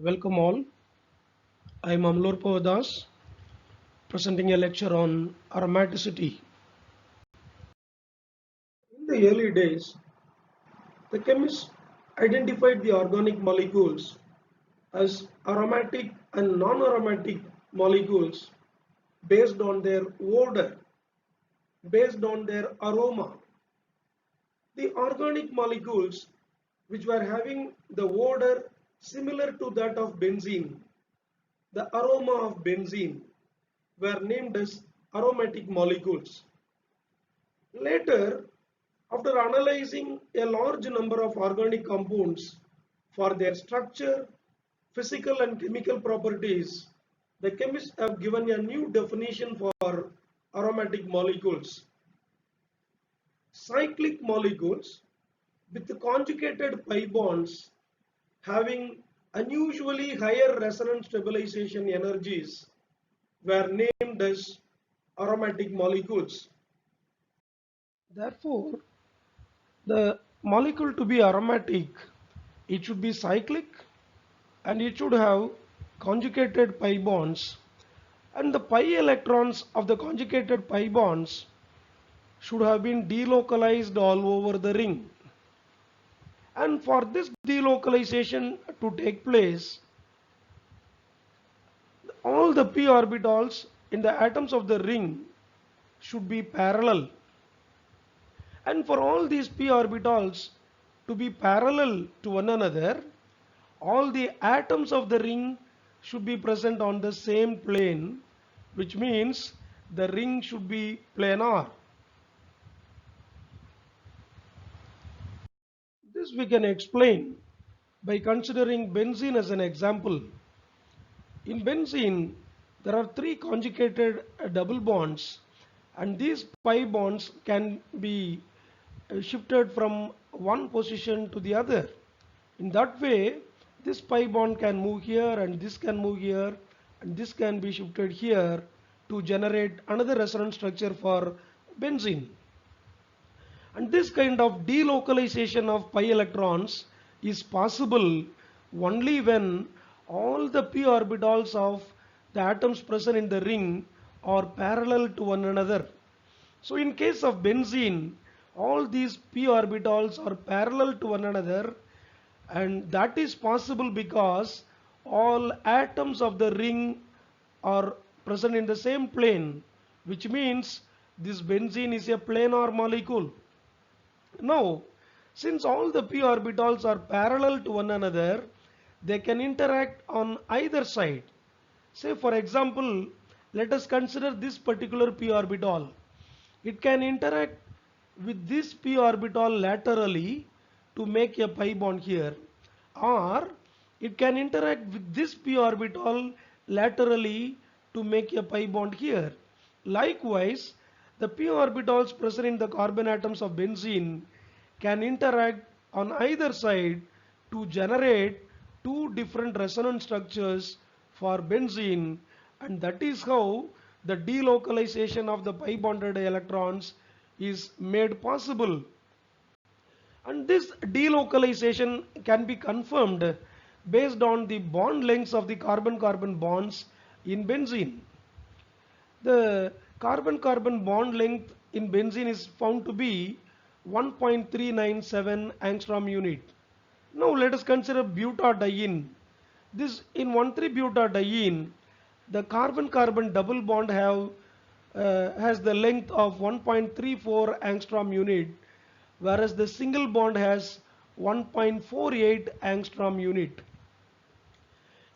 Welcome all. I am Amlur Pavadas presenting a lecture on aromaticity. In the early days, the chemists identified the organic molecules as aromatic and non-aromatic molecules based on their odor, based on their aroma. The organic molecules which were having the odor similar to that of benzene, the aroma of benzene, were named as aromatic molecules. Later, after analyzing a large number of organic compounds for their structure, physical and chemical properties, the chemists have given a new definition for aromatic molecules. Cyclic molecules with conjugated pi bonds having unusually higher resonance stabilization energies were named as aromatic molecules. Therefore, the molecule to be aromatic, it should be cyclic and it should have conjugated pi bonds, and the pi electrons of the conjugated pi bonds should have been delocalized all over the ring. And for this delocalization to take place, all the p orbitals in the atoms of the ring should be parallel. And for all these p orbitals to be parallel to one another, all the atoms of the ring should be present on the same plane, which means the ring should be planar. This we can explain by considering benzene as an example. In benzene, there are three conjugated double bonds, and these pi bonds can be shifted from one position to the other. In that way, this pi bond can move here and this can move here and this can be shifted here to generate another resonance structure for benzene. And this kind of delocalization of pi electrons is possible only when all the p orbitals of the atoms present in the ring are parallel to one another. So in case of benzene, all these p orbitals are parallel to one another, and that is possible because all atoms of the ring are present in the same plane, which means this benzene is a planar molecule. Now, since all the p orbitals are parallel to one another, they can interact on either side. Say for example, let us consider this particular p orbital. It can interact with this p orbital laterally to make a pi bond here, or it can interact with this p orbital laterally to make a pi bond here. Likewise, the p orbitals present in the carbon atoms of benzene can interact on either side to generate two different resonance structures for benzene, and that is how the delocalization of the pi bonded electrons is made possible. And this delocalization can be confirmed based on the bond lengths of the carbon-carbon bonds in benzene. The carbon-carbon bond length in benzene is found to be 1.397 angstrom unit. Now let us consider butadiene. This in 1,3-butadiene, the carbon-carbon double bond has the length of 1.34 angstrom unit, whereas the single bond has 1.48 angstrom unit.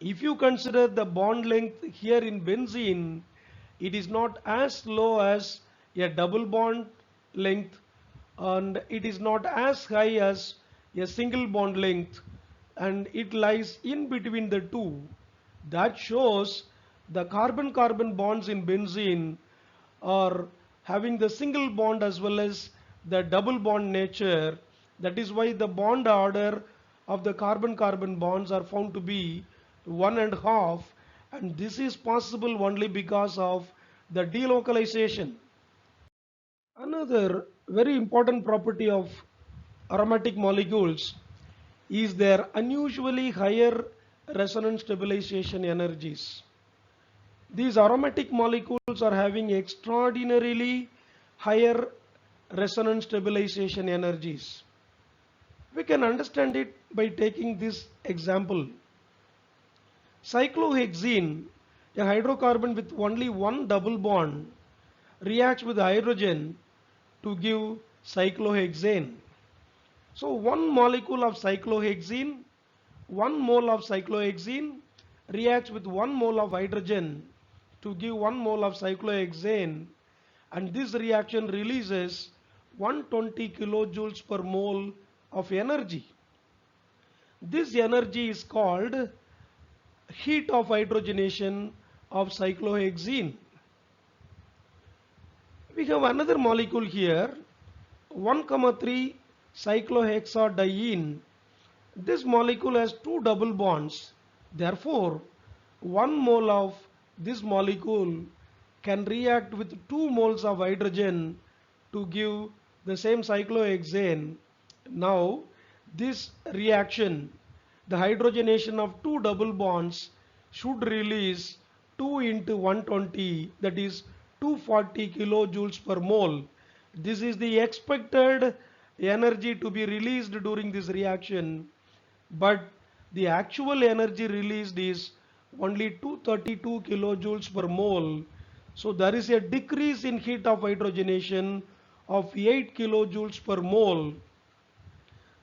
If you consider the bond length here in benzene, it is not as low as a double bond length, and it is not as high as a single bond length, and it lies in between the two. That shows the carbon-carbon bonds in benzene are having the single bond as well as the double bond nature. That is why the bond order of the carbon-carbon bonds are found to be 1.5, and this is possible only because of the delocalization. Another very important property of aromatic molecules is their unusually higher resonance stabilization energies. These aromatic molecules are having extraordinarily higher resonance stabilization energies. We can understand it by taking this example. Cyclohexene, a hydrocarbon with only one double bond, reacts with hydrogen to give cyclohexane. So one molecule of cyclohexene, 1 mole of cyclohexene reacts with 1 mole of hydrogen to give 1 mole of cyclohexane, and this reaction releases 120 kilojoules per mole of energy. This energy is called heat of hydrogenation of cyclohexene. We have another molecule here, 1,3 cyclohexadiene. This molecule has two double bonds. Therefore, 1 mole of this molecule can react with 2 moles of hydrogen to give the same cyclohexane. Now, this reaction, the hydrogenation of two double bonds, should release 2 into 120, that is 240 kilojoules per mole. This is the expected energy to be released during this reaction, but the actual energy released is only 232 kilojoules per mole. So there is a decrease in heat of hydrogenation of 8 kilojoules per mole.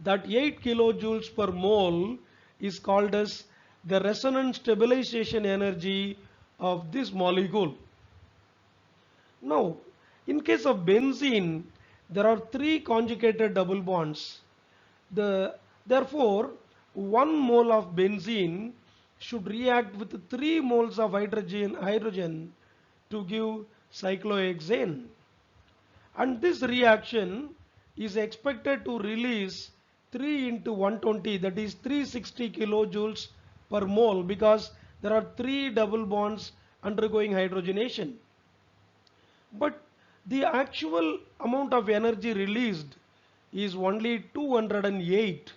That 8 kilojoules per mole is called as the resonance stabilization energy of this molecule. Now, in case of benzene, there are 3 conjugated double bonds. Therefore, 1 mole of benzene should react with 3 moles of hydrogen to give cyclohexane. And this reaction is expected to release 3 into 120, that is 360 kilojoules per mole, because there are 3 double bonds undergoing hydrogenation. But the actual amount of energy released is only 208.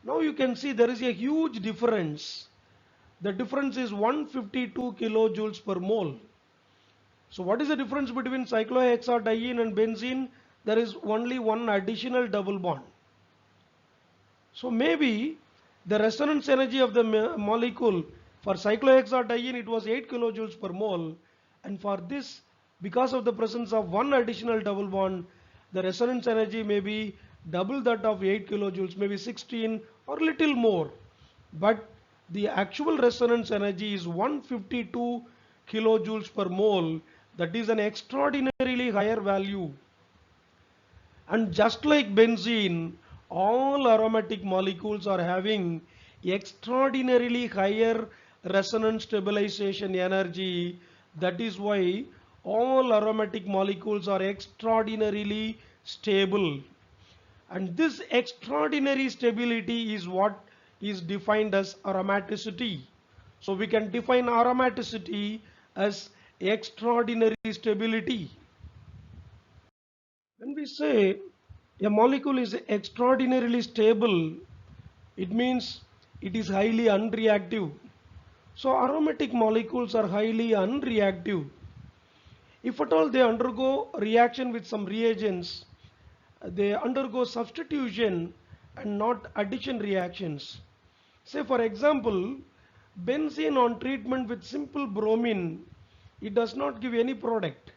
Now you can see there is a huge difference. The difference is 152 kilojoules per mole. So what is the difference between cyclohexadiene and benzene? There is only one additional double bond. So maybe the resonance energy of the molecule, for cyclohexadiene it was 8 kilojoules per mole, and for this, because of the presence of one additional double bond, the resonance energy may be double that of 8 kilojoules, maybe 16 or little more. But the actual resonance energy is 152 kilojoules per mole. That is an extraordinarily higher value. And just like benzene, all aromatic molecules are having extraordinarily higher resonance stabilization energy. That is why all aromatic molecules are extraordinarily stable. And this extraordinary stability is what is defined as aromaticity. So we can define aromaticity as extraordinary stability. When we say a molecule is extraordinarily stable, it means it is highly unreactive. So aromatic molecules are highly unreactive. If at all they undergo reaction with some reagents, they undergo substitution and not addition reactions. Say for example, benzene on treatment with simple bromine, it does not give any product,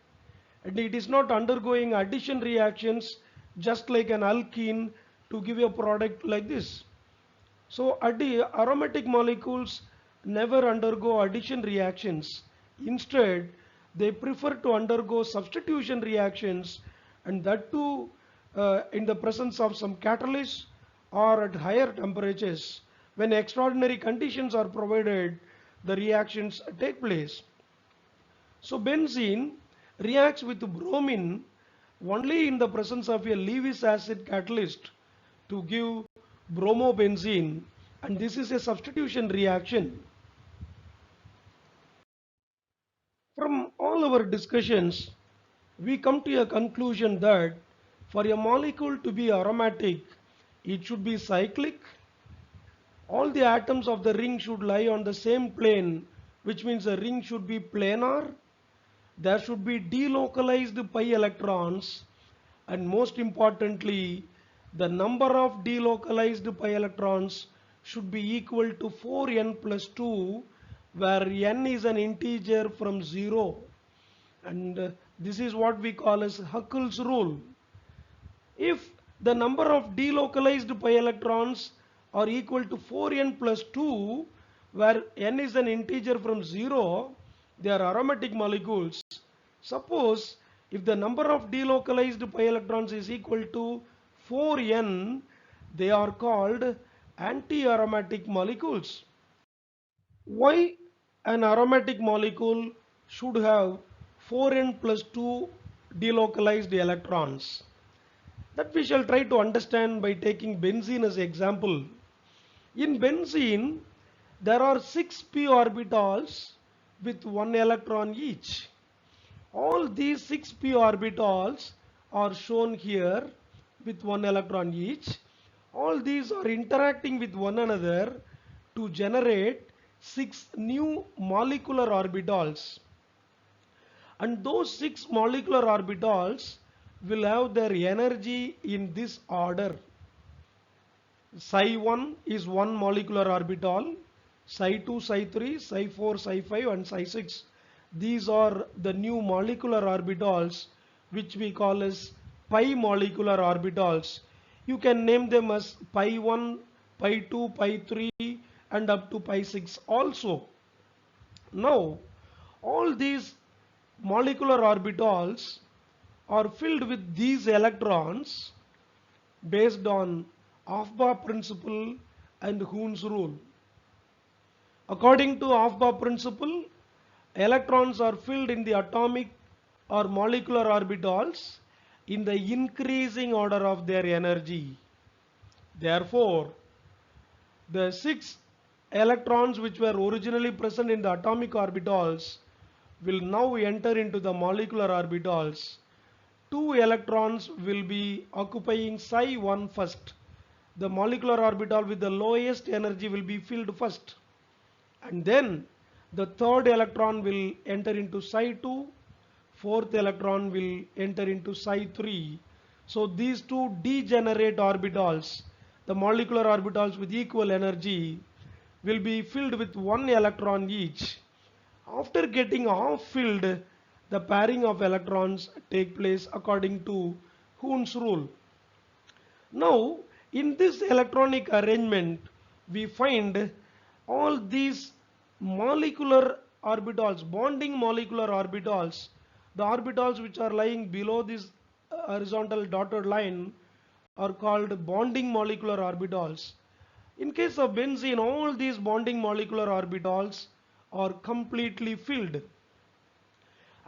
and it is not undergoing addition reactions just like an alkene to give a product like this. So aromatic molecules never undergo addition reactions. Instead, they prefer to undergo substitution reactions, and that too in the presence of some catalyst or at higher temperatures. When extraordinary conditions are provided, the reactions take place. So benzene reacts with bromine only in the presence of a Lewis acid catalyst to give bromobenzene, and this is a substitution reaction. From all our discussions, we come to a conclusion that for a molecule to be aromatic, it should be cyclic, all the atoms of the ring should lie on the same plane, which means the ring should be planar. There should be delocalized pi electrons, and most importantly, the number of delocalized pi electrons should be equal to 4n plus 2, where n is an integer from 0, and this is what we call as Huckel's rule. If the number of delocalized pi electrons are equal to 4n plus 2, where n is an integer from 0, they are aromatic molecules. Suppose if the number of delocalized pi electrons is equal to 4n, they are called anti-aromatic molecules. Why an aromatic molecule should have 4n plus 2 delocalized electrons? That we shall try to understand by taking benzene as an example. In benzene, there are 6 p orbitals with 1 electron each. All these 6 p orbitals are shown here with 1 electron each. All these are interacting with one another to generate 6 new molecular orbitals. And those 6 molecular orbitals will have their energy in this order. Psi1 is 1 molecular orbital, Psi2, Psi3, Psi4, Psi5 and Psi6. These are the new molecular orbitals which we call as pi molecular orbitals. You can name them as pi1, pi2, pi3 and up to pi6 also. Now, all these molecular orbitals are filled with these electrons based on Aufbau principle and Hund's rule. According to Aufbau principle, electrons are filled in the atomic or molecular orbitals in the increasing order of their energy. Therefore, the 6 electrons which were originally present in the atomic orbitals will now enter into the molecular orbitals. 2 electrons will be occupying Psi1 first. The molecular orbital with the lowest energy will be filled first, and then the third electron will enter into Psi2, fourth electron will enter into Psi3. So these two degenerate orbitals, the molecular orbitals with equal energy, will be filled with 1 electron each. After getting half filled, the pairing of electrons take place according to Hund's rule. Now, in this electronic arrangement, we find all these molecular orbitals, bonding molecular orbitals, the orbitals which are lying below this horizontal dotted line are called bonding molecular orbitals. In case of benzene, all these bonding molecular orbitals are completely filled.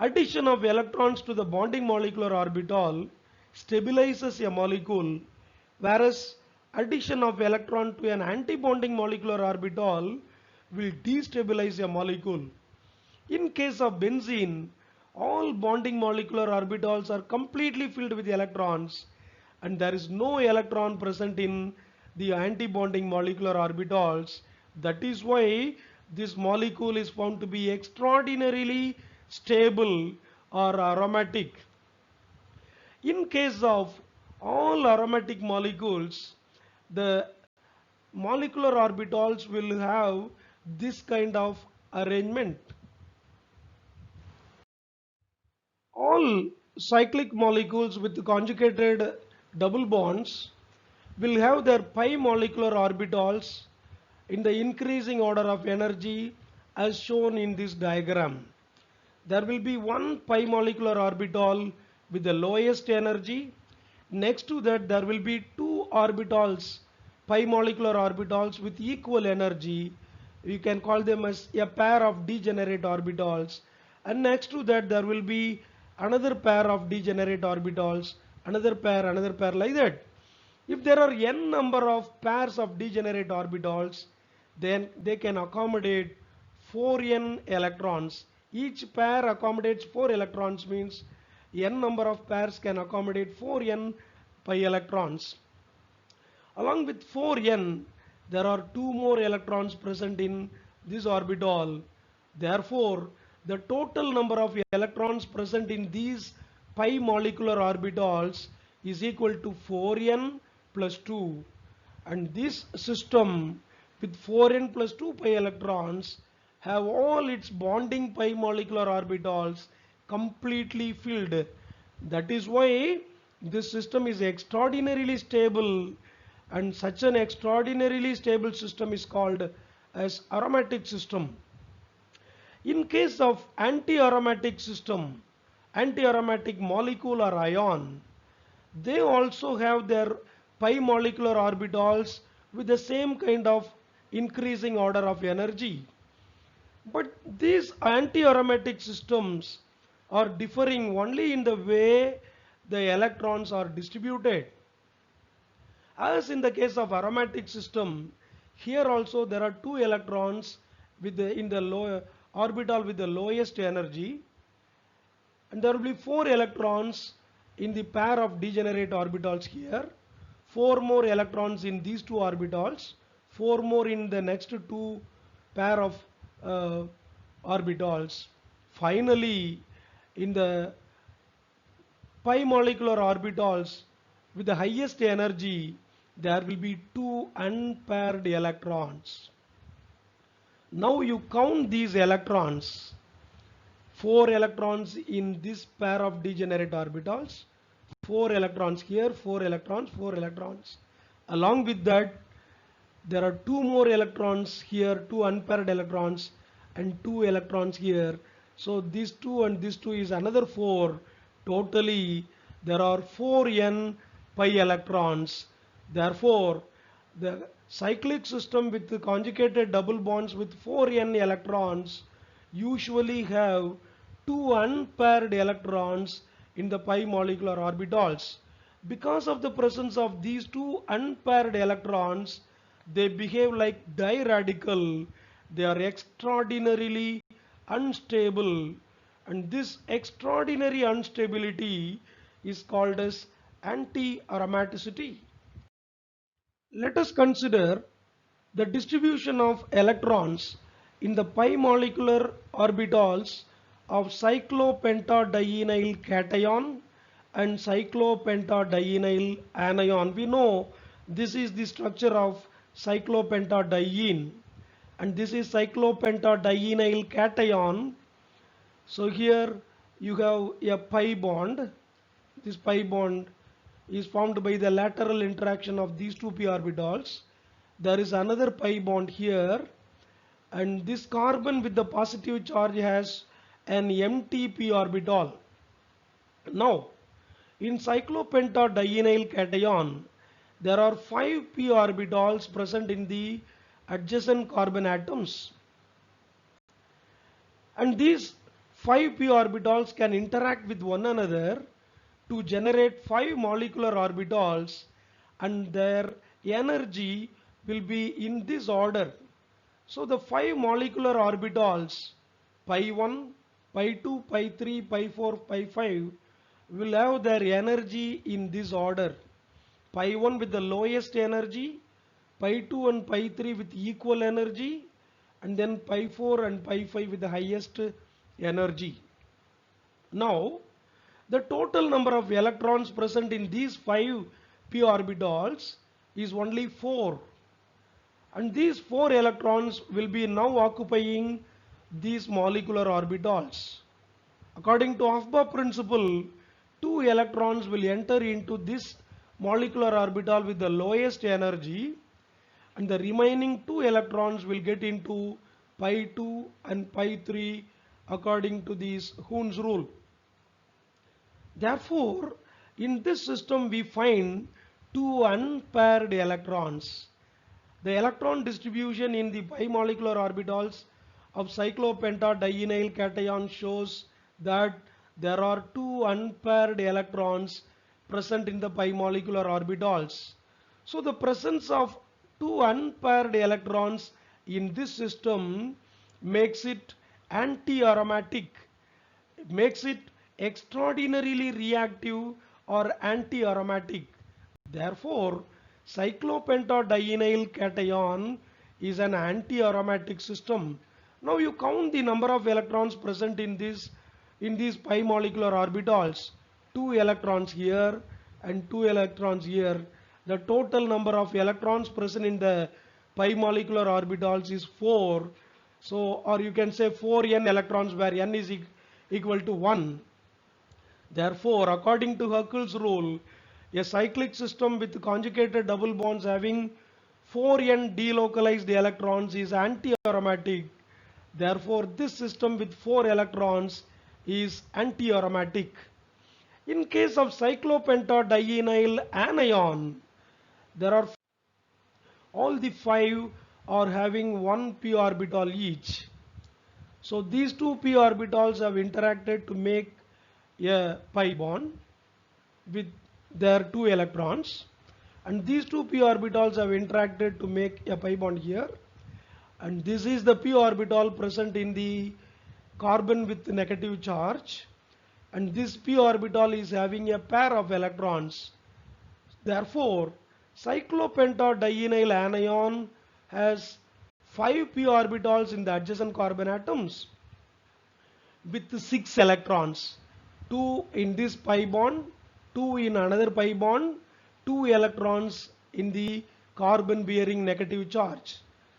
Addition of electrons to the bonding molecular orbital stabilizes a molecule, whereas addition of electron to an antibonding molecular orbital will destabilize a molecule. In case of benzene, all bonding molecular orbitals are completely filled with electrons, and there is no electron present in the antibonding molecular orbitals. That is why this molecule is found to be extraordinarily stable or aromatic. In case of all aromatic molecules, the molecular orbitals will have this kind of arrangement. All cyclic molecules with conjugated double bonds will have their pi molecular orbitals in the increasing order of energy as shown in this diagram. There will be 1 pi molecular orbital with the lowest energy. Next to that, there will be 2 orbitals, pi molecular orbitals with equal energy. We can call them as a pair of degenerate orbitals. And next to that, there will be another pair of degenerate orbitals, another pair like that. If there are n number of pairs of degenerate orbitals, then they can accommodate 4n electrons. Each pair accommodates 4 electrons, means n number of pairs can accommodate 4n pi electrons. Along with 4n, there are two more electrons present in this orbital. Therefore, the total number of electrons present in these pi molecular orbitals is equal to 4n plus 2. And this system with 4n plus 2 pi electrons have all its bonding pi molecular orbitals completely filled. That is why this system is extraordinarily stable, and such an extraordinarily stable system is called as aromatic system. In case of anti-aromatic system, anti-aromatic molecule or ion, they also have their pi molecular orbitals with the same kind of increasing order of energy. But these anti-aromatic systems are differing only in the way the electrons are distributed. As in the case of aromatic system, here also there are two electrons in the low orbital with the lowest energy, and there will be 4 electrons in the pair of degenerate orbitals here, 4 more electrons in these two orbitals, 4 more in the next two pair of uh, orbitals. Finally, in the pi molecular orbitals with the highest energy, there will be two unpaired electrons. Now you count these electrons, 4 electrons in this pair of degenerate orbitals, 4 electrons here, 4 electrons, 4 electrons. Along with that, there are 2 more electrons here, 2 unpaired electrons, and 2 electrons here. So these 2 and this 2 is another 4. Totally there are 4n pi electrons. Therefore, the cyclic system with the conjugated double bonds with 4n electrons usually have 2 unpaired electrons in the pi molecular orbitals. Because of the presence of these two unpaired electrons, they behave like diradical. They are extraordinarily unstable, and this extraordinary instability is called as anti-aromaticity. Let us consider the distribution of electrons in the pi molecular orbitals of cyclopentadienyl cation and cyclopentadienyl anion. We know this is the structure of cyclopentadiene, and this is cyclopentadienyl cation. So here you have a pi bond. This pi bond is formed by the lateral interaction of these two p orbitals. There is another pi bond here, and this carbon with the positive charge has an empty p orbital. Now, in cyclopentadienyl cation, there are 5 p orbitals present in the adjacent carbon atoms, and these 5 p orbitals can interact with one another to generate 5 molecular orbitals, and their energy will be in this order. So the 5 molecular orbitals pi 1, pi 2, pi 3, pi 4, pi 5 will have their energy in this order. Pi 1 with the lowest energy, pi 2 and pi 3 with equal energy, and then pi 4 and pi 5 with the highest energy. Now, the total number of electrons present in these 5 p orbitals is only 4, and these 4 electrons will be now occupying these molecular orbitals. According to Aufbau principle, 2 electrons will enter into this molecular orbital with the lowest energy, and the remaining 2 electrons will get into pi 2 and pi 3 according to this Hund's rule. Therefore, in this system we find 2 unpaired electrons. The electron distribution in the pi molecular orbitals of cyclopentadienyl cation shows that there are 2 unpaired electrons present in the pi molecular orbitals. So the presence of 2 unpaired electrons in this system makes it anti-aromatic. It makes it extraordinarily reactive or anti-aromatic. Therefore, cyclopentadienyl cation is an anti-aromatic system. Now you count the number of electrons present in these pi molecular orbitals. 2 electrons here and 2 electrons here. The total number of electrons present in the pi molecular orbitals is 4. So, or you can say 4n electrons, where n is equal to 1. Therefore, according to Huckel's rule, a cyclic system with conjugated double bonds having 4n delocalized electrons is anti-aromatic. Therefore, this system with 4 electrons is anti-aromatic. In case of cyclopentadienyl anion, there are all the 5 are having 1 p orbital each. So these 2 p orbitals have interacted to make a pi bond with their 2 electrons, and these 2 p orbitals have interacted to make a pi bond here, and this is the p orbital present in the carbon with negative charge, and this p orbital is having a pair of electrons. Therefore, cyclopentadienyl anion has 5 p orbitals in the adjacent carbon atoms with 6 electrons, 2 in this pi bond, 2 in another pi bond, 2 electrons in the carbon bearing negative charge.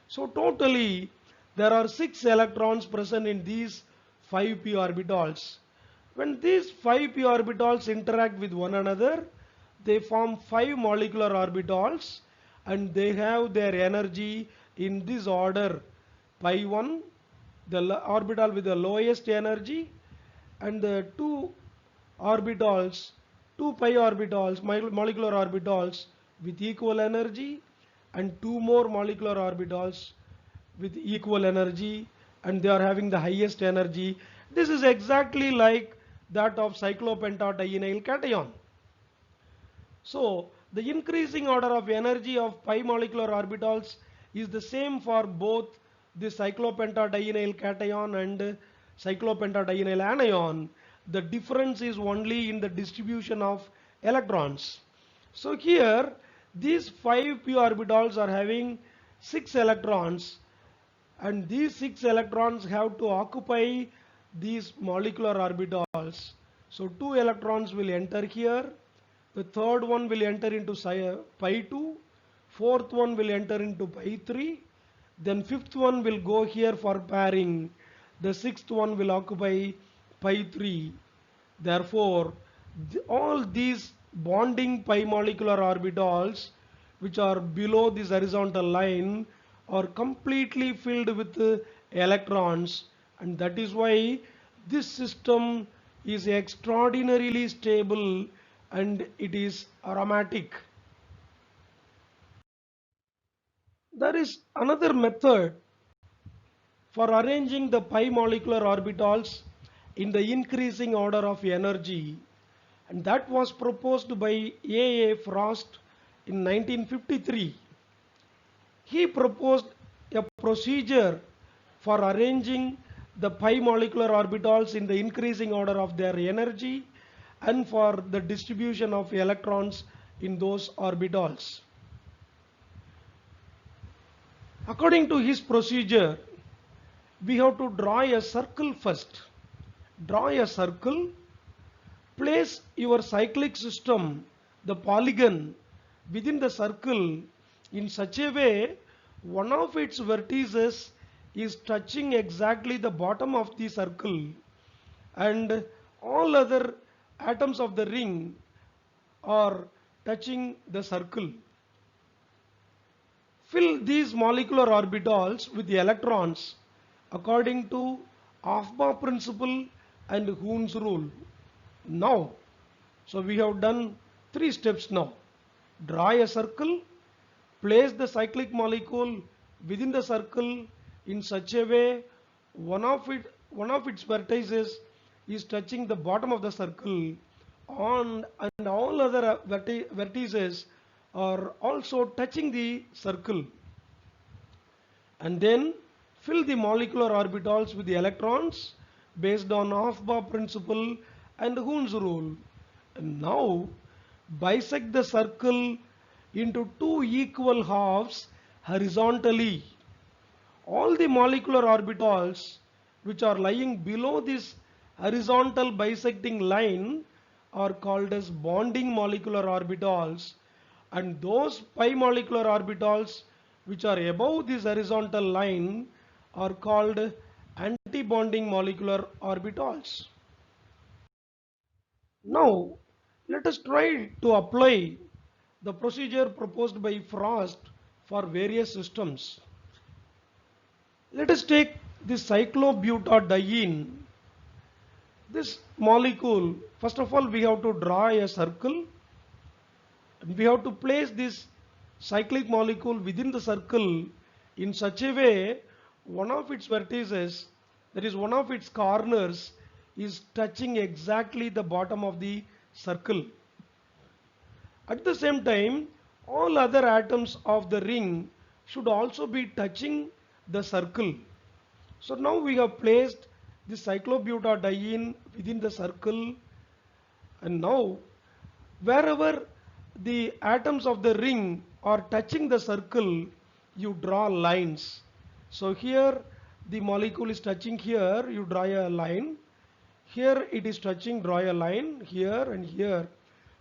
So totally there are 6 electrons present in these 5 p orbitals. When these 5 p orbitals interact with one another, they form 5 molecular orbitals, and they have their energy in this order: pi 1, the orbital with the lowest energy, and the 2 orbitals, 2 pi orbitals, molecular orbitals with equal energy, and 2 more molecular orbitals with equal energy, and they are having the highest energy. This is exactly like that of cyclopentadienyl cation. So the increasing order of energy of pi molecular orbitals is the same for both the cyclopentadienyl cation and cyclopentadienyl anion. The difference is only in the distribution of electrons. So here these 5 p orbitals are having 6 electrons, and these 6 electrons have to occupy these molecular orbitals. So 2 electrons will enter here, the third one will enter into pi 2, fourth one will enter into pi 3, then fifth one will go here for pairing, the sixth one will occupy pi 3. Therefore, all these bonding pi molecular orbitals which are below this horizontal line are completely filled with electrons, and that is why this system is extraordinarily stable and it is aromatic. There is another method for arranging the pi molecular orbitals in the increasing order of energy, and that was proposed by A. Frost in 1953. He proposed a procedure for arranging the pi molecular orbitals in the increasing order of their energy and for the distribution of electrons in those orbitals. According to his procedure, we have to draw a circle first. Draw a circle, place your cyclic system, the polygon, within the circle in such a way one of its vertices is touching exactly the bottom of the circle, and all other atoms of the ring are touching the circle. Fill these molecular orbitals with the electrons according to Aufbau principle and Hund's rule. Now, so we have done 3 steps now. Draw a circle, place the cyclic molecule within the circle in such a way one of its vertices is touching the bottom of the circle, and all other vertices are also touching the circle, and then fill the molecular orbitals with the electrons based on Aufbau principle and Hund's rule. And now bisect the circle into two equal halves horizontally. All the molecular orbitals which are lying below this horizontal bisecting line are called as bonding molecular orbitals, and those pi molecular orbitals which are above this horizontal line are called anti-bonding molecular orbitals. Now let us try to apply the procedure proposed by Frost for various systems. Let us take this cyclobutadiene. This molecule, first of all, we have to draw a circle, and we have to place this cyclic molecule within the circle in such a way one of its vertices, that is one of its corners, is touching exactly the bottom of the circle. At the same time, all other atoms of the ring should also be touching the circle. So now we have placed the cyclobutadiene within the circle, and now wherever the atoms of the ring are touching the circle, you draw lines. So here the molecule is touching here, you draw a line. Here it is touching, draw a line here and here.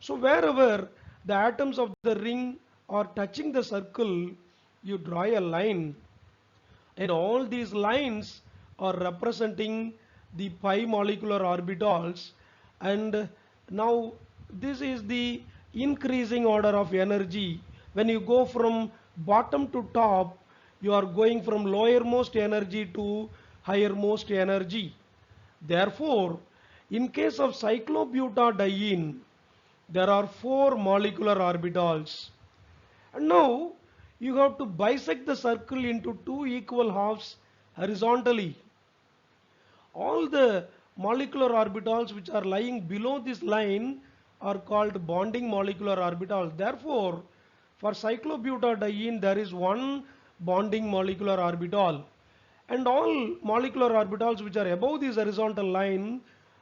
So wherever the atoms of the ring are touching the circle, you draw a line, and all these lines are representing the pi molecular orbitals. And now this is the increasing order of energy. When you go from bottom to top, you are going from lowermost energy to highermost energy. Therefore, in case of cyclobutadiene, there are four molecular orbitals. And now you have to bisect the circle into two equal halves horizontally. All the molecular orbitals which are lying below this line are called bonding molecular orbitals. Therefore, for cyclobutadiene there is one bonding molecular orbital, and all molecular orbitals which are above this horizontal line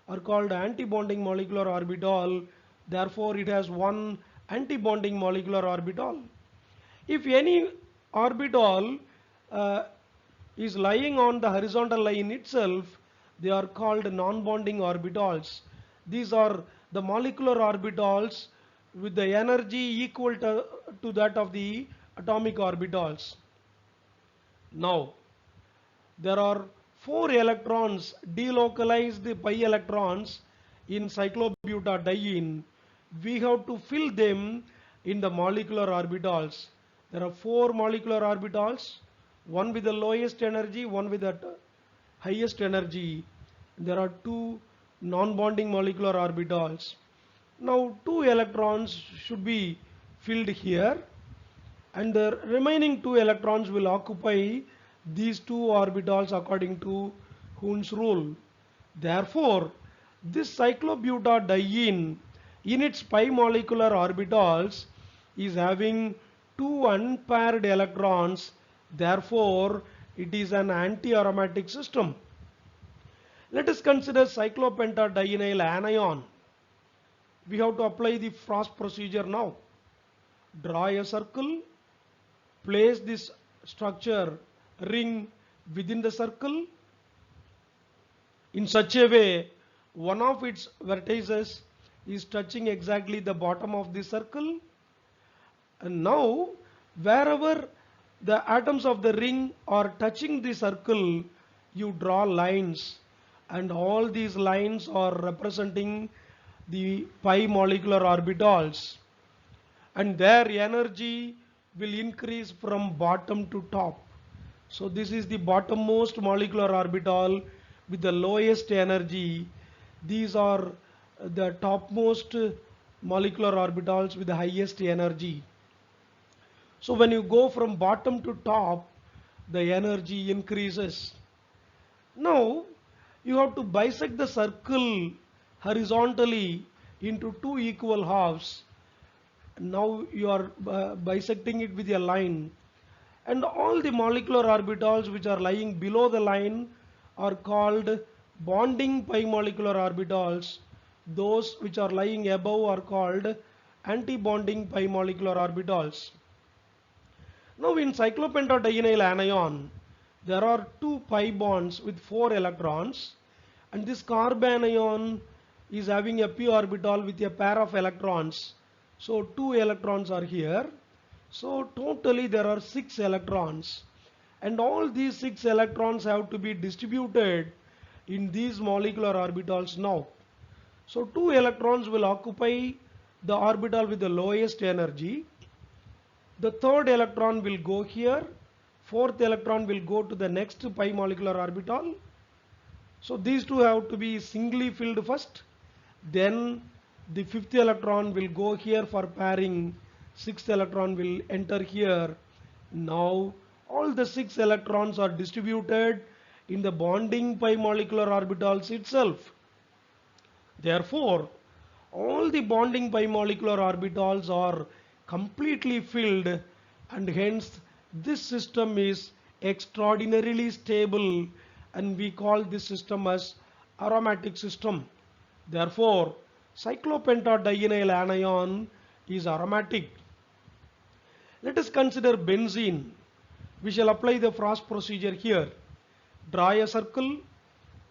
are called anti-bonding molecular orbital. Therefore, it has one anti-bonding molecular orbital. If any orbital uh, is lying on the horizontal line itself, they are called non-bonding orbitals. These are the molecular orbitals with the energy equal to that of the atomic orbitals. Now, there are four electrons, delocalized pi electrons in cyclobutadiene. We have to fill them in the molecular orbitals. There are four molecular orbitals, one with the lowest energy, one with the highest energy. There are two non-bonding molecular orbitals. Now two electrons should be filled here, and the remaining two electrons will occupy these two orbitals according to Hund's rule. Therefore, this cyclobutadiene in its pi molecular orbitals is having two unpaired electrons. Therefore, it is an anti-aromatic system. Let us consider cyclopentadienyl anion. We have to apply the Frost procedure now. Draw a circle, place this structure ring within the circle in such a way one of its vertices is touching exactly the bottom of the circle. And now wherever the atoms of the ring are touching the circle, you draw lines, and all these lines are representing the pi molecular orbitals, and their energy will increase from bottom to top. So this is the bottommost molecular orbital with the lowest energy. These are the topmost molecular orbitals with the highest energy. So when you go from bottom to top, the energy increases. Now you have to bisect the circle horizontally into two equal halves. Now you are bisecting it with a line, and all the molecular orbitals which are lying below the line are called bonding pi molecular orbitals. Those which are lying above are called antibonding pi molecular orbitals. Now in cyclopentadienyl anion, there are two pi bonds with 4 electrons, and this carbanion is having a p orbital with a pair of electrons. So 2 electrons are here. So totally there are 6 electrons, and all these 6 electrons have to be distributed in these molecular orbitals now. So 2 electrons will occupy the orbital with the lowest energy. The third electron will go here. Fourth electron will go to the next pi molecular orbital. So these two have to be singly filled first. Then the fifth electron will go here for pairing. Sixth electron will enter here. Now all the 6 electrons are distributed in the bonding pi molecular orbitals itself. Therefore, all the bonding pi molecular orbitals are completely filled, and hence this system is extraordinarily stable, and we call this system as aromatic system. Therefore, cyclopentadienyl anion is aromatic. Let us consider benzene. We shall apply the Frost procedure here. Draw a circle,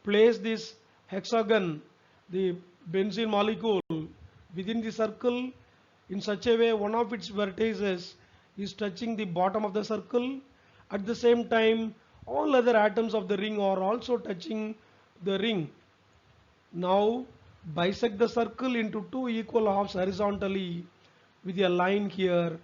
place this hexagon, the benzene molecule, within the circle in such a way one of its vertices is touching the bottom of the circle. At the same time, all other atoms of the ring are also touching the ring. Now bisect the circle into two equal halves horizontally with a line here.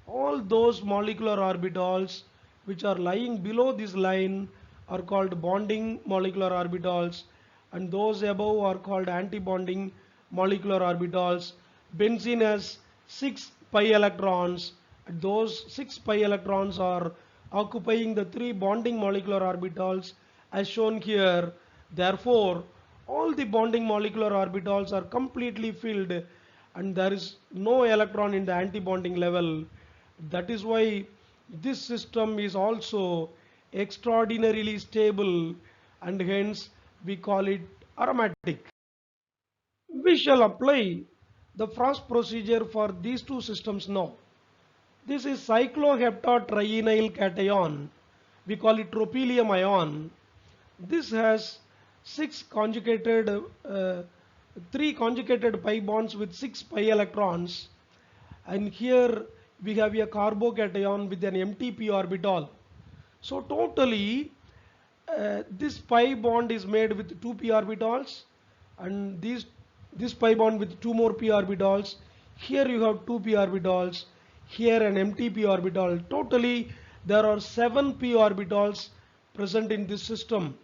All those molecular orbitals which are lying below this line are called bonding molecular orbitals, and those above are called antibonding molecular orbitals. Benzene has 6 pi electrons, and those 6 pi electrons are occupying the 3 bonding molecular orbitals as shown here. Therefore, all the bonding molecular orbitals are completely filled, and there is no electron in the antibonding level. That is why this system is also extraordinarily stable, and hence we call it aromatic. We shall apply the Frost procedure for these two systems now. This is cycloheptatrienyl cation. We call it tropylium ion. This has 3 conjugated pi bonds with 6 pi electrons, and here we have a carbocation with an empty p orbital. So totally this pi bond is made with 2 p orbitals, and this pi bond with 2 more p orbitals. Here you have 2 p orbitals, here an empty p orbital. Totally there are 7 p orbitals present in this system.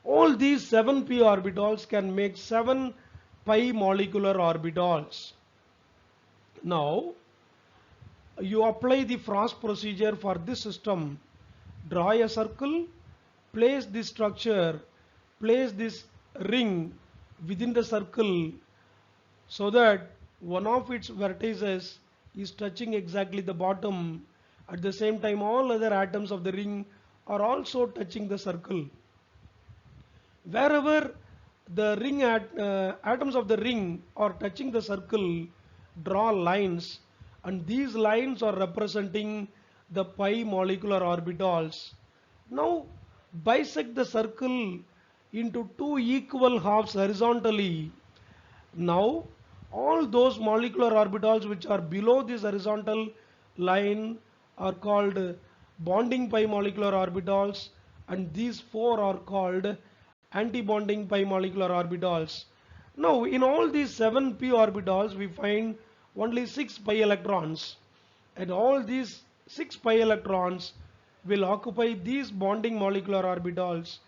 All these 7 p orbitals can make 7 pi molecular orbitals. Now you apply the Frost procedure for this system. Draw a circle, place this structure, place this ring within the circle so that one of its vertices is touching exactly the bottom. At the same time, all other atoms of the ring are also touching the circle. Wherever the atoms of the ring are touching the circle, draw lines, and these lines are representing the pi molecular orbitals. Now bisect the circle into 2 equal halves horizontally. Now all those molecular orbitals which are below this horizontal line are called bonding pi molecular orbitals, and these 4 are called antibonding pi molecular orbitals. Now in all these 7 p orbitals we find only 6 pi electrons, and all these 6 pi electrons will occupy these bonding molecular orbitals.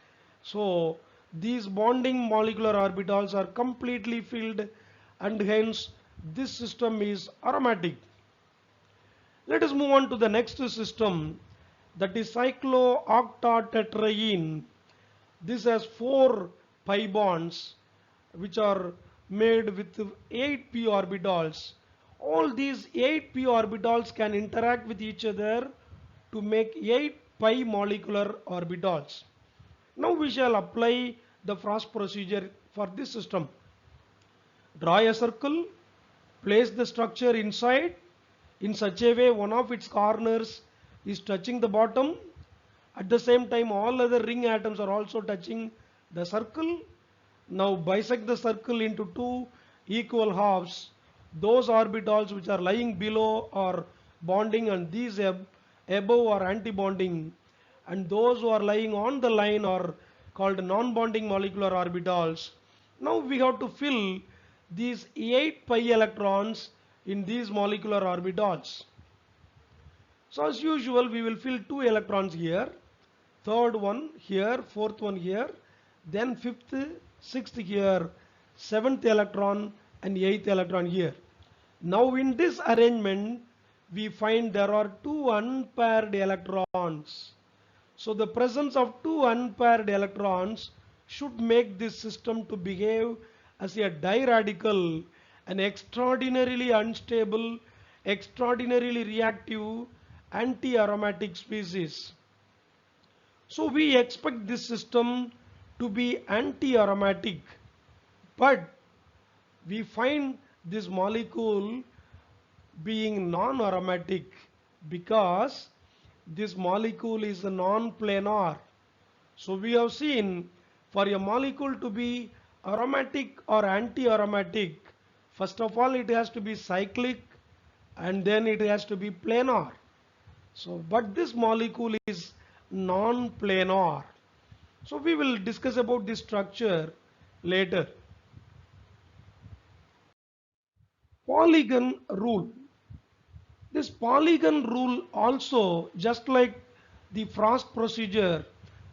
So these bonding molecular orbitals are completely filled, and hence this system is aromatic. Let us move on to the next system, that is cyclooctatetraene. This has 4 pi bonds which are made with 8 p orbitals. All these 8 p orbitals can interact with each other to make 8 pi molecular orbitals. Now we shall apply the Frost procedure for this system. Draw a circle, place the structure inside in such a way one of its corners is touching the bottom. At the same time, all other ring atoms are also touching the circle. Now bisect the circle into two equal halves. Those orbitals which are lying below are bonding and these above are anti-bonding, and those who are lying on the line are called non-bonding molecular orbitals. Now we have to fill these 8 pi electrons in these molecular orbitals. So as usual, we will fill 2 electrons here, third one here, fourth one here, then fifth, sixth here, seventh electron and eighth electron here. Now in this arrangement, we find there are 2 unpaired electrons. So the presence of 2 unpaired electrons should make this system to behave as a diradical, an extraordinarily unstable, extraordinarily reactive anti-aromatic species. So we expect this system to be anti-aromatic, but we find this molecule being non-aromatic because this molecule is non-planar. So we have seen for a molecule to be aromatic or anti-aromatic, first of all it has to be cyclic and then it has to be planar. So but this molecule is non-planar. So we will discuss about this structure later. Polygon rule. This polygon rule also, just like the Frost procedure,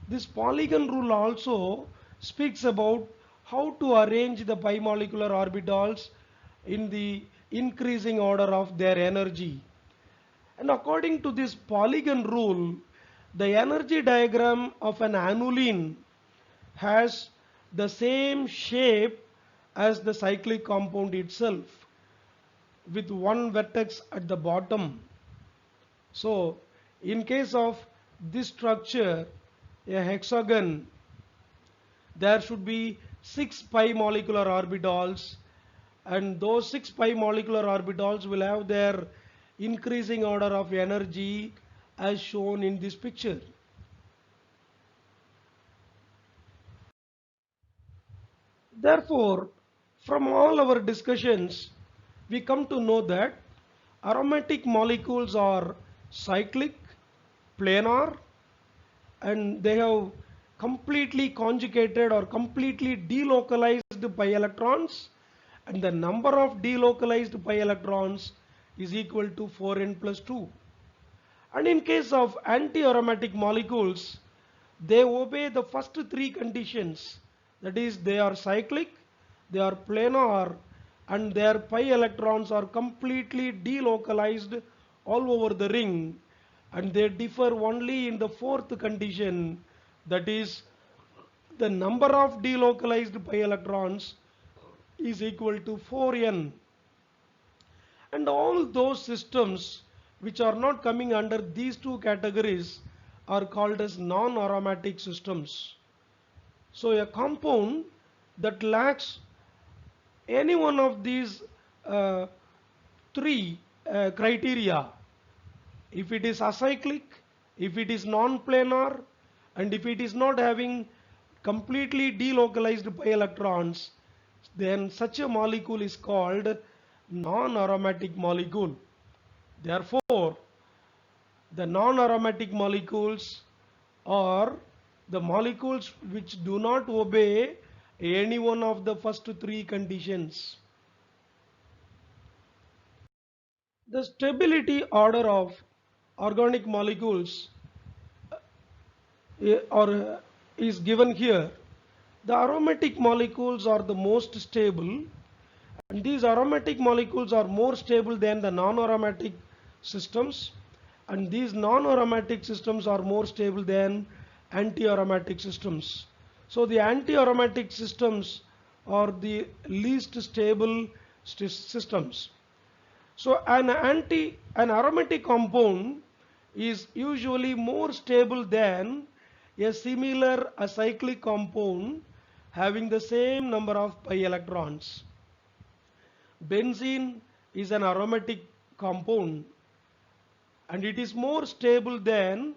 this polygon rule also speaks about how to arrange the pi molecular orbitals in the increasing order of their energy. And according to this polygon rule, the energy diagram of an aniline has the same shape as the cyclic compound itself, with one vertex at the bottom. So in case of this structure, a hexagon, there should be 6 pi molecular orbitals, and those 6 pi molecular orbitals will have their increasing order of energy as shown in this picture. Therefore, from all our discussions, we come to know that aromatic molecules are cyclic, planar, and they have completely conjugated or completely delocalized pi electrons, and the number of delocalized pi electrons is equal to 4n plus 2. And in case of anti-aromatic molecules, they obey the first three conditions. That is, they are cyclic, they are planar, and their pi electrons are completely delocalized all over the ring. And they differ only in the fourth condition, that is, the number of delocalized pi electrons is equal to 4n. And all those systems which are not coming under these two categories are called as non-aromatic systems. So a compound that lacks any one of these uh, three criteria, if it is acyclic, if it is non-planar, and if it is not having completely delocalized pi electrons, then such a molecule is called non-aromatic molecule. Therefore, the non-aromatic molecules are the molecules which do not obey any one of the first three conditions. The stability order of organic molecules is given here. The aromatic molecules are the most stable, and these aromatic molecules are more stable than the non-aromatic systems, and these non-aromatic systems are more stable than anti-aromatic systems. So the anti-aromatic systems are the least stable systems. So an aromatic compound is usually more stable than a similar acyclic compound having the same number of pi electrons. Benzene is an aromatic compound and it is more stable than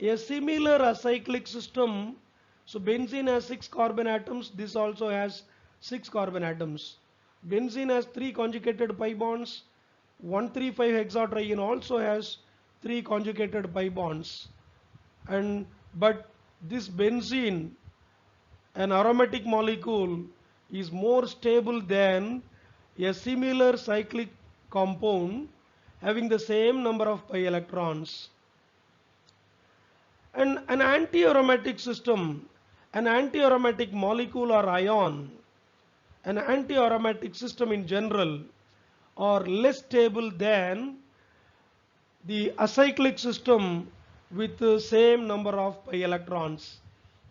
a similar acyclic system. So benzene has 6 carbon atoms, this also has 6 carbon atoms. Benzene has 3 conjugated pi bonds, 135 hexatriene also has 3 conjugated pi bonds. And but this benzene, an aromatic molecule, is more stable than a similar cyclic compound having the same number of pi electrons. And an anti-aromatic system, an anti-aromatic molecule or ion, an anti-aromatic system in general are less stable than the acyclic system with the same number of pi electrons.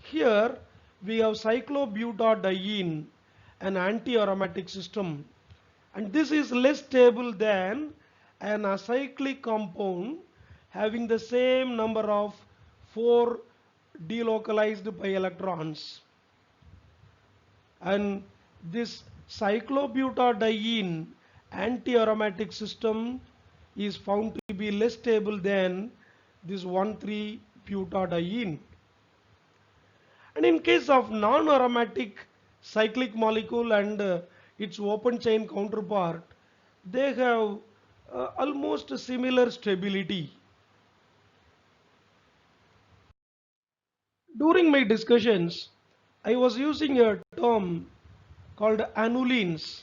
Here we have cyclobutadiene, an anti-aromatic system, and this is less stable than an acyclic compound having the same number of 4 delocalized pi electrons. And this cyclobutadiene anti-aromatic system is found to be less stable than this 1,3-butadiene. And in case of non-aromatic cyclic molecule and its open chain counterpart, they have almost similar stability. During my discussions, I was using a term called annulenes.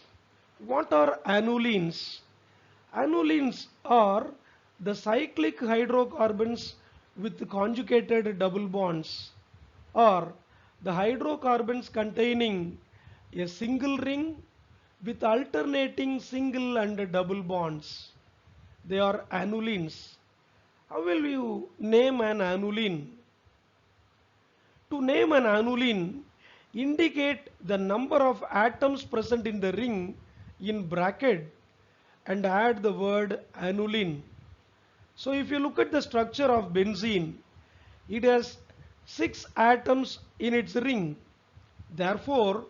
What are annulenes? Annulenes are the cyclic hydrocarbons with conjugated double bonds, or the hydrocarbons containing a single ring with alternating single and double bonds. They are annulenes. How will you name an annulene? To name an annulene, indicate the number of atoms present in the ring in bracket and add the word annulene. So if you look at the structure of benzene, it has 6 atoms in its ring. Therefore,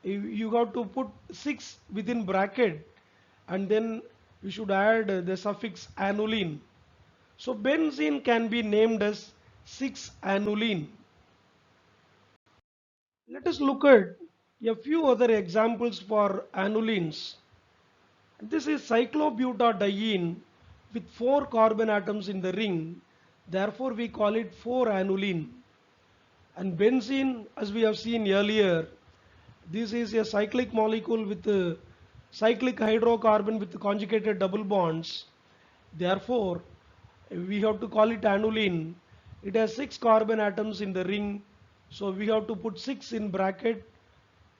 you have to put 6 within bracket and then you should add the suffix annulene. So benzene can be named as 6-annulene. Let us look at a few other examples for annulenes. This is cyclobutadiene with 4 carbon atoms in the ring. Therefore, we call it 4-annulene. And benzene, as we have seen earlier, this is a cyclic molecule with a cyclic hydrocarbon with conjugated double bonds. Therefore, we have to call it annulene. It has 6 carbon atoms in the ring. So we have to put 6 in bracket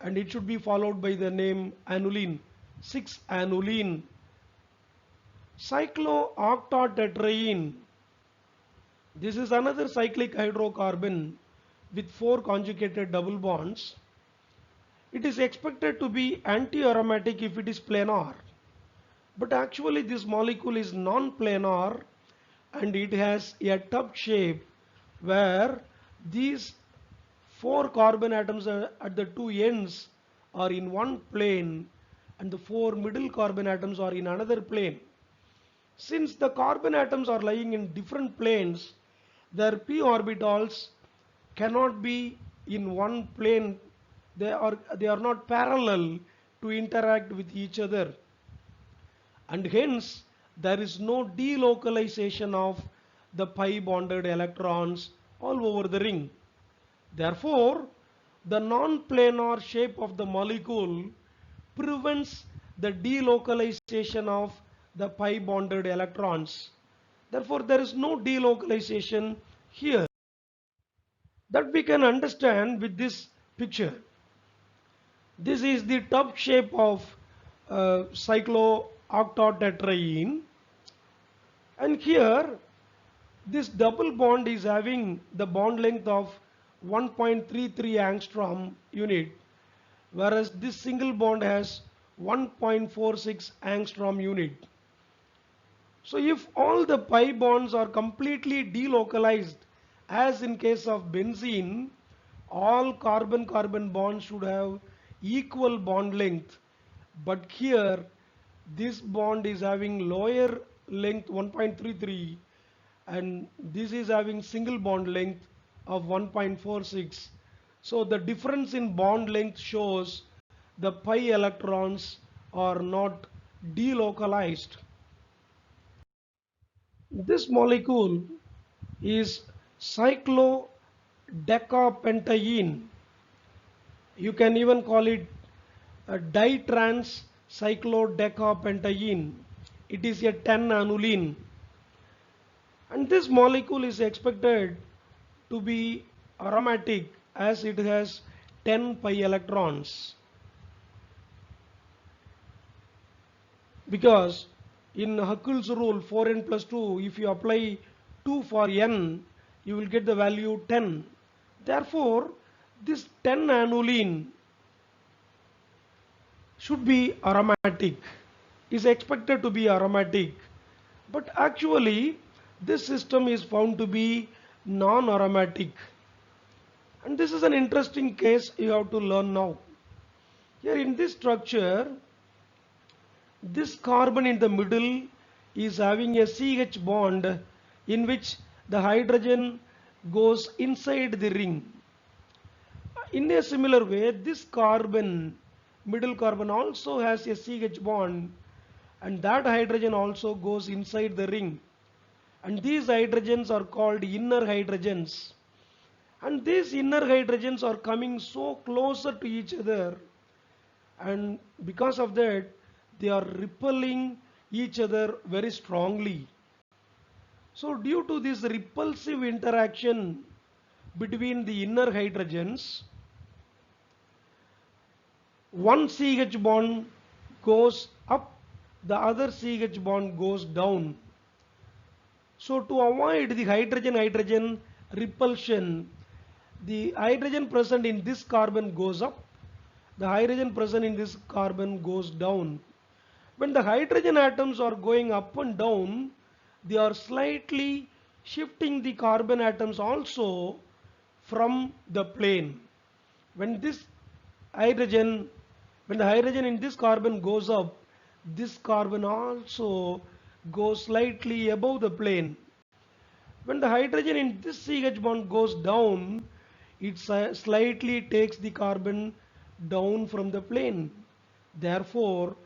and it should be followed by the name annulene. 6-annulene. Cyclooctatetraene. This is another cyclic hydrocarbon with 4 conjugated double bonds. It is expected to be anti-aromatic if it is planar. But actually this molecule is non-planar and it has a tub shape where these 4 carbon atoms at the 2 ends are in one plane and the 4 middle carbon atoms are in another plane. Since the carbon atoms are lying in different planes, their p orbitals cannot be in one plane. They are not parallel to interact with each other, and hence there is no delocalization of the pi bonded electrons all over the ring. Therefore, the non-planar shape of the molecule prevents the delocalization of the pi bonded electrons. Therefore, there is no delocalization here. That we can understand with this picture. This is the tub shape of cyclooctatetraene, and here this double bond is having the bond length of 1.33 angstrom unit, whereas this single bond has 1.46 angstrom unit. So if all the pi bonds are completely delocalized, as in case of benzene, all carbon-carbon bonds should have equal bond length. But here this bond is having lower length 1.33 and this is having single bond length of 1.46. So the difference in bond length shows the pi electrons are not delocalized. This molecule is cyclodecapentaene. You can even call it a ditrans cyclodecapentaene. It is a 10 aniline, and this molecule is expected to be aromatic as it has 10 pi electrons, because in Huckel's rule 4n plus 2, if you apply 2 for n, you will get the value 10. Therefore, this 10 aniline should be aromatic, is expected to be aromatic, but actually this system is found to be non-aromatic. And this is an interesting case you have to learn now. Here in this structure, this carbon in the middle is having a CH bond in which the hydrogen goes inside the ring. In a similar way, this carbon, middle carbon, also has a CH bond, and that hydrogen also goes inside the ring. And these hydrogens are called inner hydrogens. And these inner hydrogens are coming so closer to each other, and because of that they are repelling each other very strongly. So due to this repulsive interaction between the inner hydrogens, one CH bond goes up, the other CH bond goes down. So to avoid the hydrogen-hydrogen repulsion, the hydrogen present in this carbon goes up, the hydrogen present in this carbon goes down. When the hydrogen atoms are going up and down, they are slightly shifting the carbon atoms also from the plane. When this hydrogen, when the hydrogen in this carbon goes up, this carbon also goes slightly above the plane. When the hydrogen in this CH bond goes down, it slightly takes the carbon down from the plane. Therefore,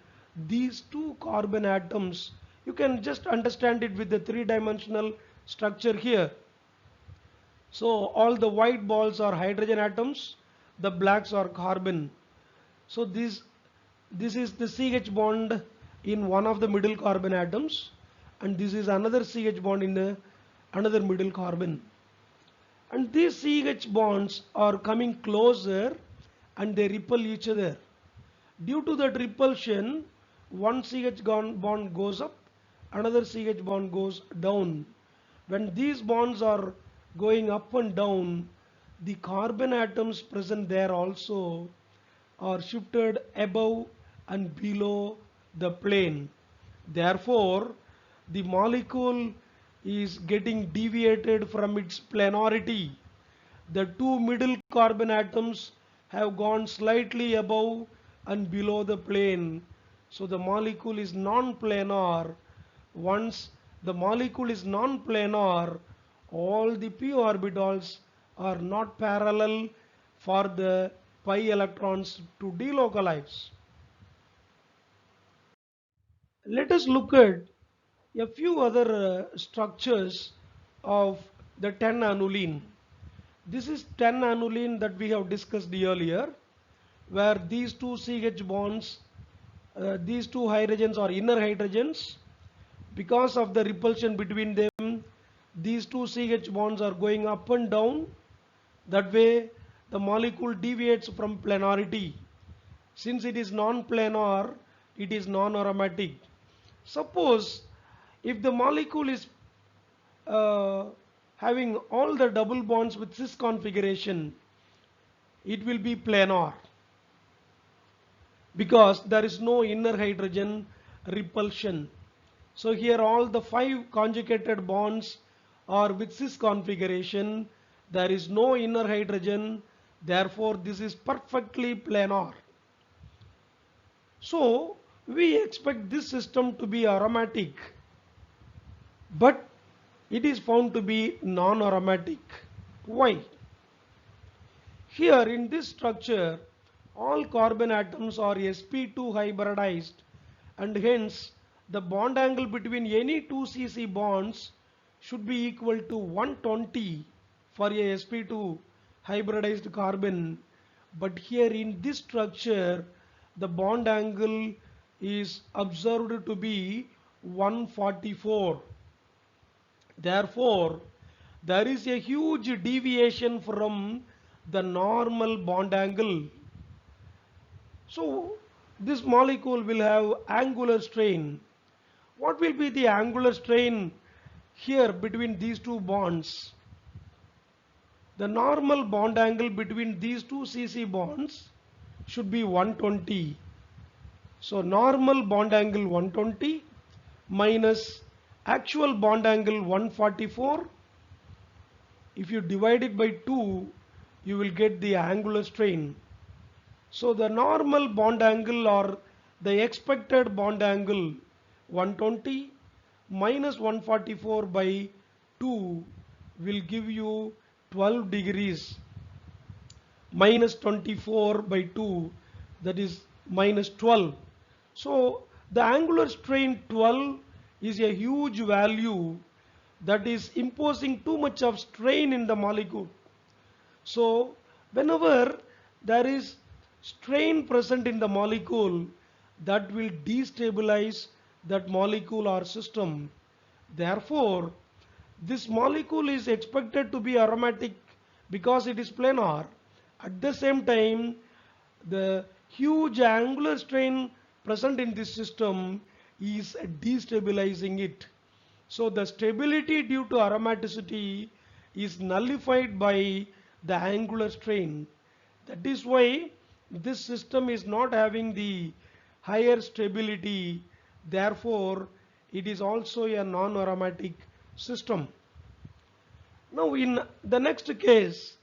these two carbon atoms, you can just understand it with the three-dimensional structure here. So all the white balls are hydrogen atoms, the blacks are carbon. So this is the CH bond in one of the middle carbon atoms, and this is another CH bond in the another middle carbon. And these CH bonds are coming closer and they repel each other. Due to that repulsion, one CH bond goes up, another CH bond goes down. When these bonds are going up and down, the carbon atoms present there also are shifted above and below the plane. Therefore, the molecule is getting deviated from its planarity. The two middle carbon atoms have gone slightly above and below the plane. So the molecule is non-planar. Once the molecule is non-planar, all the p orbitals are not parallel for the pi electrons to delocalize. Let us look at a few other structures of the 10 aniline. This is 10 aniline that we have discussed earlier, where these two CH bonds, these two hydrogens are inner hydrogens. Because of the repulsion between them, these two CH bonds are going up and down. That way the molecule deviates from planarity. Since it is non-planar, it is non-aromatic. Suppose if the molecule is having all the double bonds with cis configuration, it will be planar, because there is no inner hydrogen repulsion. So here all the 5 conjugated bonds are with cis configuration. There is no inner hydrogen. Therefore, this is perfectly planar. So We expect this system to be aromatic, but it is found to be non-aromatic. Why? Here in this structure, all carbon atoms are sp2 hybridized, and hence the bond angle between any two CC bonds should be equal to 120 for a sp2 hybridized carbon. But here in this structure, the bond angle is observed to be 144. Therefore, there is a huge deviation from the normal bond angle. So, this molecule will have angular strain. What will be the angular strain here between these two bonds? The normal bond angle between these two CC bonds should be 120. So, normal bond angle 120 minus actual bond angle 144. If you divide it by 2, you will get the angular strain. So the normal bond angle or the expected bond angle 120 minus 144 by 2 will give you 12 degrees. Minus 24 by 2, that is minus 12. So the angular strain 12 is a huge value that is imposing too much of strain in the molecule. So whenever there is strain present in the molecule, that will destabilize that molecule or system. Therefore, this molecule is expected to be aromatic because it is planar. At the same time, the huge angular strain present in this system is destabilizing it. So the stability due to aromaticity is nullified by the angular strain. That is why this system is not having the higher stability. Therefore, it is also a non-aromatic system. Now in the next case,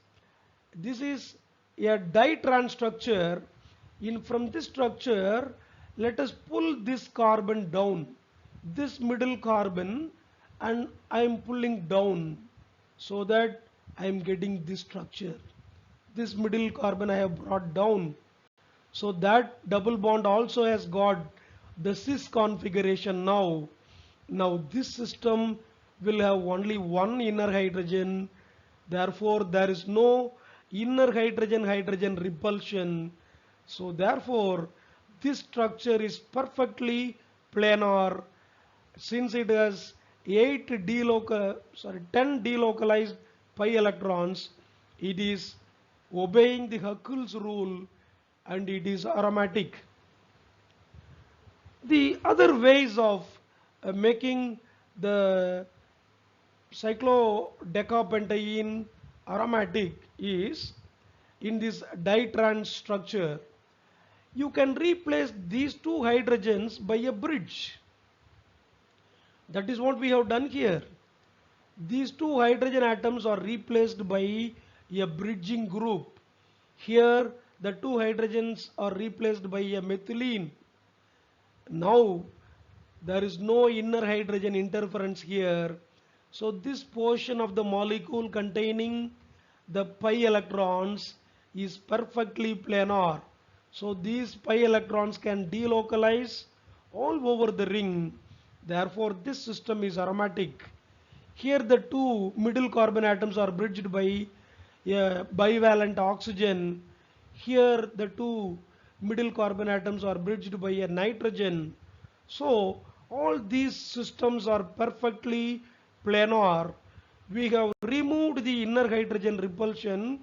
this is a ditrans structure. From this structure, let us pull this carbon down, this middle carbon, and I am pulling down so that I am getting this structure. This middle carbon I have brought down. So that double bond also has got the cis configuration now. Now this system will have only one inner hydrogen. Therefore, there is no inner hydrogen-hydrogen repulsion. So therefore, this structure is perfectly planar since it has 10 delocalized pi electrons. It is obeying the Huckel's rule and it is aromatic. The other ways of making the cyclodecapentaene aromatic is in this ditrans structure. You can replace these two hydrogens by a bridge. That is what we have done here. These two hydrogen atoms are replaced by a bridging group. Here the two hydrogens are replaced by a methylene. Now there is no inner hydrogen interference here. So this portion of the molecule containing the pi electrons is perfectly planar. So these pi electrons can delocalize all over the ring. Therefore this system is aromatic. Here the two middle carbon atoms are bridged by a bivalent oxygen. Here the two middle carbon atoms are bridged by a nitrogen. So all these systems are perfectly planar. We have removed the inner hydrogen repulsion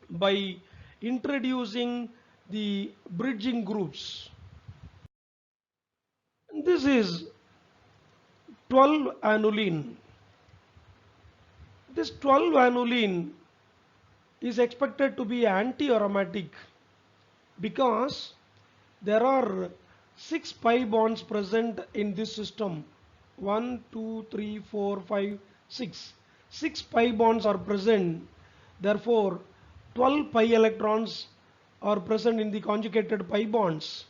by introducing the bridging groups. This is 12 aniline. This 12 aniline is expected to be anti-aromatic because there are 6 pi bonds present in this system. 1, 2, 3, 4, 5, 6. 6 pi bonds are present. Therefore, 12 pi electrons are present in the conjugated pi bonds.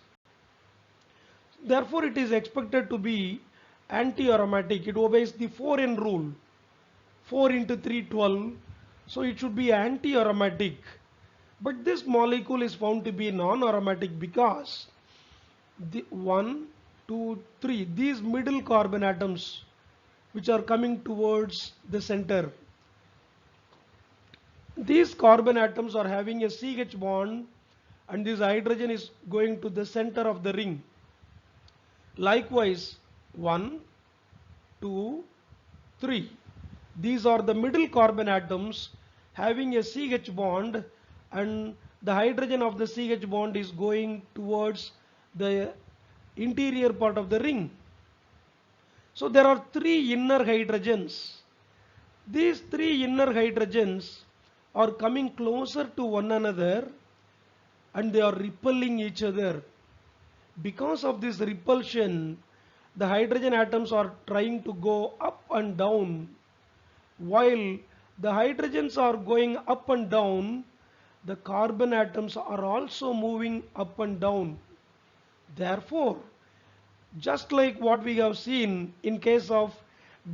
Therefore, it is expected to be anti-aromatic. It obeys the 4n rule. 4 into 3, 12. So it should be anti-aromatic. But this molecule is found to be non-aromatic because the 1, 2, 3, these middle carbon atoms which are coming towards the center, these carbon atoms are having a CH bond and this hydrogen is going to the center of the ring. Likewise, 1, 2, 3. These are the middle carbon atoms having a CH bond and the hydrogen of the CH bond is going towards the interior part of the ring. So there are 3 inner hydrogens. These 3 inner hydrogens are coming closer to one another and they are repelling each other. Because of this repulsion, the hydrogen atoms are trying to go up and down. While the hydrogens are going up and down, the carbon atoms are also moving up and down. Therefore, just like what we have seen in case of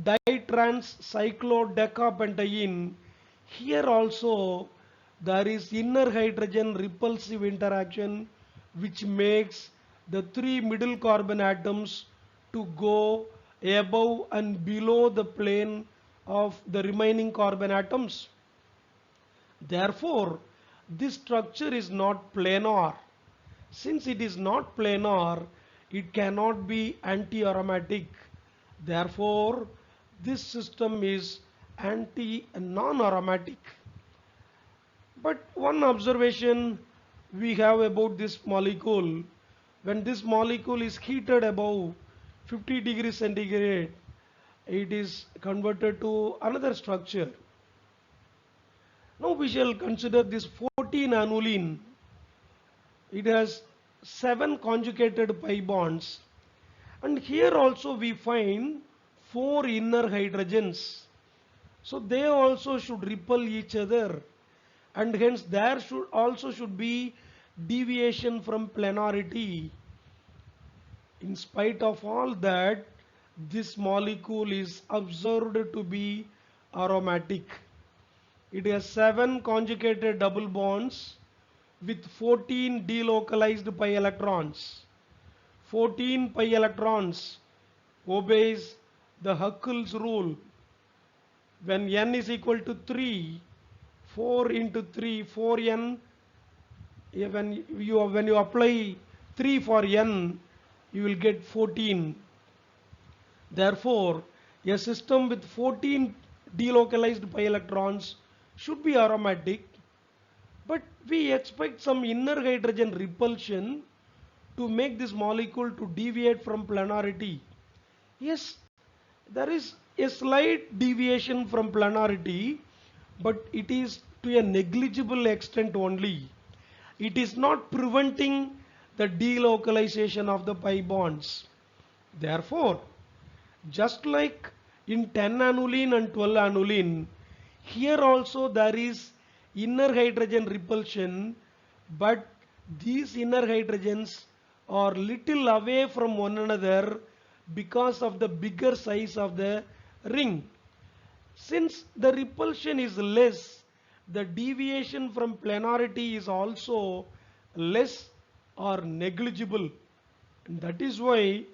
ditrans-cyclodecapentaene, here also there is inner hydrogen repulsive interaction which makes the 3 middle carbon atoms to go above and below the plane of the remaining carbon atoms. Therefore, this structure is not planar. Since it is not planar, it cannot be anti-aromatic. Therefore, this system is non-aromatic. But one observation we have about this molecule, when this molecule is heated above 50 degrees centigrade, it is converted to another structure. Now we shall consider this 14-aniline. It has 7 conjugated pi bonds, and here also we find 4 inner hydrogens. So they also should repel each other, and hence there should be deviation from planarity. In spite of all that, this molecule is observed to be aromatic. It has 7 conjugated double bonds with 14 delocalized pi electrons. 14 pi electrons obeys the Huckel's rule. When n is equal to 3, 4 into 3, 4n, when you apply 3 for n, you will get 14. Therefore, a system with 14 delocalized pi electrons should be aromatic, but we expect some inner hydrogen repulsion to make this molecule to deviate from planarity. Yes, there is a slight deviation from planarity, but it is to a negligible extent only. It is not preventing the delocalization of the pi bonds. Therefore, just like in 10-aniline and 12-aniline, here also there is inner hydrogen repulsion, but these inner hydrogens are little away from one another because of the bigger size of the ring. Since the repulsion is less, the deviation from planarity is also less or negligible. And that is why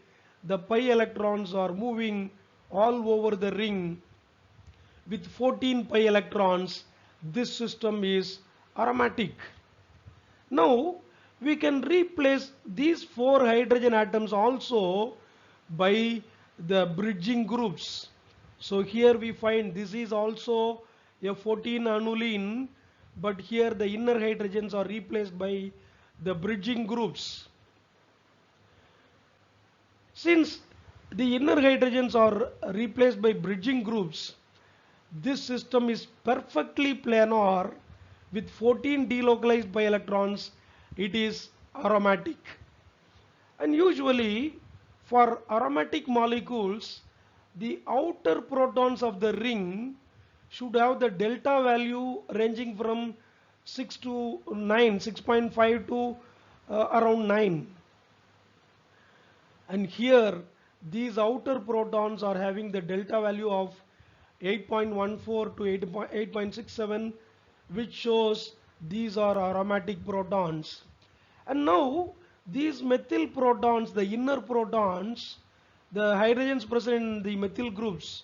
the pi electrons are moving all over the ring with 14 pi electrons. This system is aromatic. Now we can replace these 4 hydrogen atoms also by the bridging groups. So here we find this is also a 14-aniline, but here the inner hydrogens are replaced by the bridging groups. Since the inner hydrogens are replaced by bridging groups, this system is perfectly planar with 14 delocalized pi electrons. It is aromatic. And usually for aromatic molecules, the outer protons of the ring should have the delta value ranging from 6 to 9, 6.5 to around 9. And here these outer protons are having the delta value of 8.14 to 8.67, which shows these are aromatic protons. And now these methyl protons, the inner protons, the hydrogens present in the methyl groups,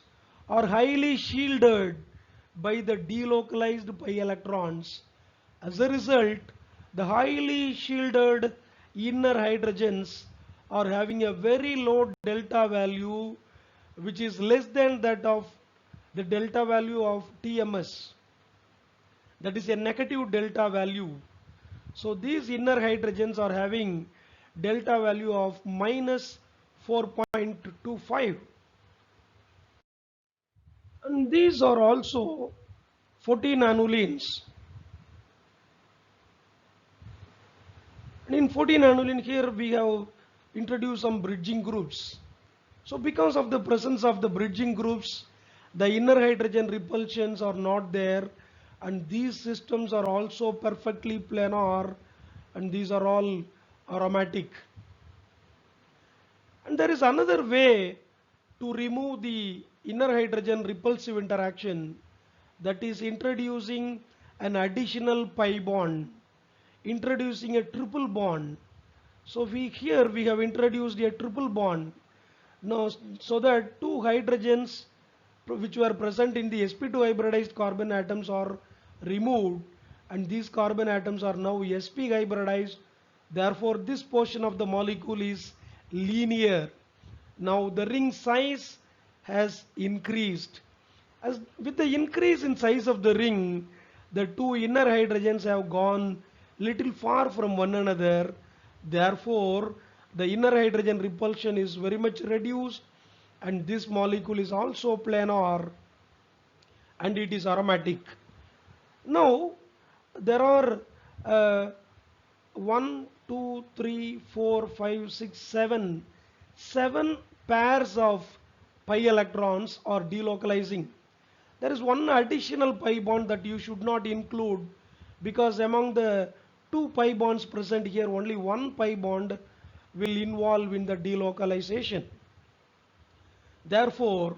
are highly shielded by the delocalized pi electrons. As a result, the highly shielded inner hydrogens are having a very low delta value, which is less than that of the delta value of TMS. That is a negative delta value. So these inner hydrogens are having delta value of minus 4.25. And these are also 14 annulines. And in 14 annulene here we have introduced some bridging groups. So because of the presence of the bridging groups, the inner hydrogen repulsions are not there, and these systems are also perfectly planar, and these are all aromatic. And there is another way to remove the inner hydrogen repulsive interaction, that is introducing an additional pi bond, introducing a triple bond. So here we have introduced a triple bond. Now, so that two hydrogens which were present in the sp2 hybridized carbon atoms are removed, and these carbon atoms are now sp hybridized. Therefore, this portion of the molecule is linear. Now the ring size has increased. As with the increase in size of the ring, the two inner hydrogens have gone little far from one another. Therefore, the inner hydrogen repulsion is very much reduced, and this molecule is also planar, and it is aromatic. Now there are 1, 2, 3, 4, 5, 6, 7 pairs of pi electrons are delocalizing. There is one additional pi bond that you should not include, because among the two pi bonds present here, only one pi bond will involve in the delocalization. Therefore,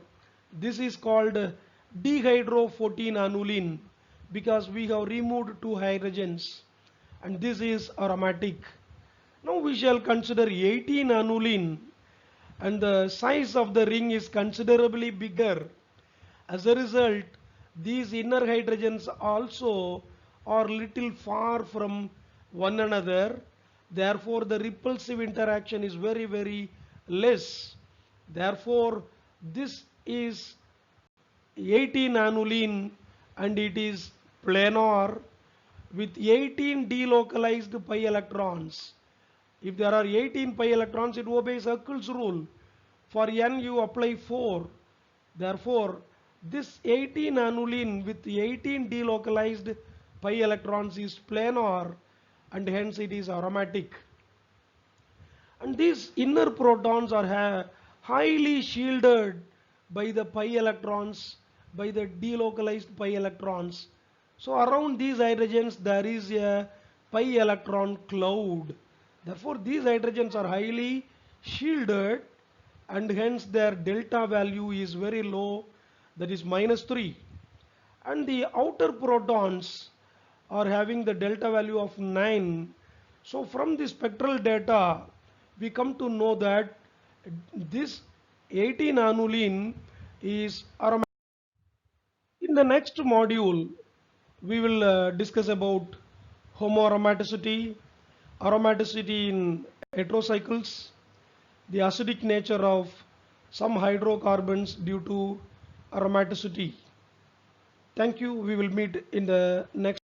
this is called dihydro-14 annulene, because we have removed two hydrogens, and this is aromatic. Now we shall consider 18 annulene, and the size of the ring is considerably bigger. As a result, these inner hydrogens also are little far from one another. Therefore, the repulsive interaction is very less. Therefore, this is 18 annulene, and it is planar with 18 delocalized pi electrons. If there are 18 pi electrons, it obeys Huckel's rule. For n you apply 4. Therefore, this 18 annulene with 18 delocalized pi electrons is planar, and hence it is aromatic. And these inner protons are highly shielded by the pi electrons, by the delocalized pi electrons. So around these hydrogens there is a pi electron cloud. Therefore, these hydrogens are highly shielded, and hence their delta value is very low, that is -3. And the outer protons are having the delta value of 9. So from the spectral data, we come to know that this 18 annulene is aromatic. In the next module, we will discuss about homoaromaticity, aromaticity in heterocycles, the acidic nature of some hydrocarbons due to aromaticity. Thank you. We will meet in the next